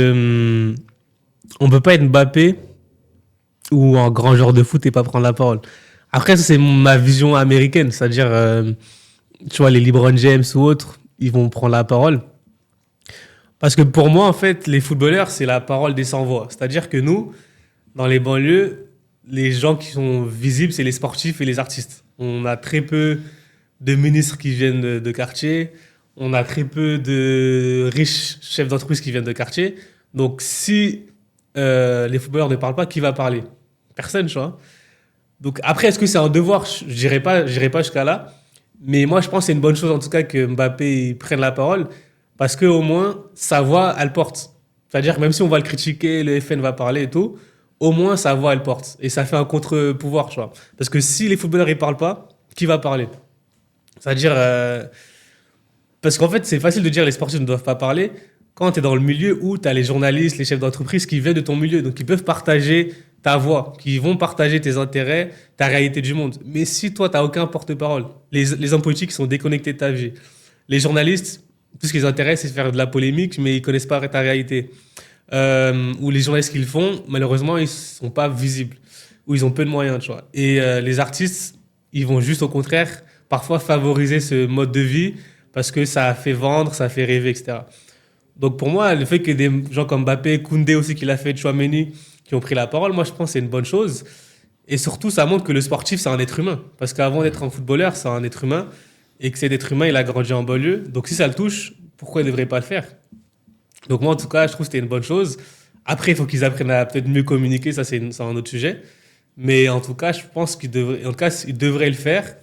Euh, on peut pas être Mbappé ou un grand joueur de foot et pas prendre la parole. Après, ça, c'est ma vision américaine, c'est-à-dire, tu vois, les LeBron James ou autres, ils vont prendre la parole. Parce que pour moi, en fait, les footballeurs, c'est la parole des sans-voix. C'est-à-dire que nous, dans les banlieues, les gens qui sont visibles, c'est les sportifs et les artistes. On a très peu de ministres qui viennent de quartier. On a très peu de riches chefs d'entreprise qui viennent de quartier. Donc, si les footballeurs ne parlent pas, qui va parler? Personne, tu vois. Donc, après, est-ce que c'est un devoir? Je n'irai pas jusqu'à là. Mais moi, je pense que c'est une bonne chose, en tout cas, que Mbappé il prenne la parole. Parce qu'au moins, sa voix, elle porte. C'est-à-dire que même si on va le critiquer, le FN va parler et tout, au moins, sa voix, elle porte. Et ça fait un contre-pouvoir, tu vois. Parce que si les footballeurs, ils parlent pas, qui va parler? C'est-à-dire, parce qu'en fait, c'est facile de dire les sportifs ne doivent pas parler quand tu es dans le milieu où tu as les journalistes, les chefs d'entreprise qui viennent de ton milieu. Donc, ils peuvent partager ta voix, qui vont partager tes intérêts, ta réalité du monde. Mais si toi, tu n'as aucun porte-parole, les hommes politiques sont déconnectés de ta vie. Les journalistes, tout ce qui les intéresse, c'est de faire de la polémique, mais ils ne connaissent pas ta réalité. Ou les journalistes qui le font, malheureusement, ils ne sont pas visibles. Ou ils ont peu de moyens, tu vois. Et les artistes, ils vont juste au contraire, parfois favoriser ce mode de vie parce que ça fait vendre, ça fait rêver, etc. Donc pour moi, le fait que des gens comme Mbappé, Koundé aussi qui l'a fait, Chouameni, qui ont pris la parole, moi je pense que c'est une bonne chose. Et surtout, ça montre que le sportif, c'est un être humain. Parce qu'avant d'être un footballeur, c'est un être humain. Et que cet être humain, il a grandi en banlieue. Donc si ça le touche, pourquoi il ne devrait pas le faire? Donc moi, en tout cas, je trouve que c'était une bonne chose. Après, il faut qu'ils apprennent à peut-être mieux communiquer, ça c'est un autre sujet. Mais en tout cas, je pense qu'ils devraient le faire.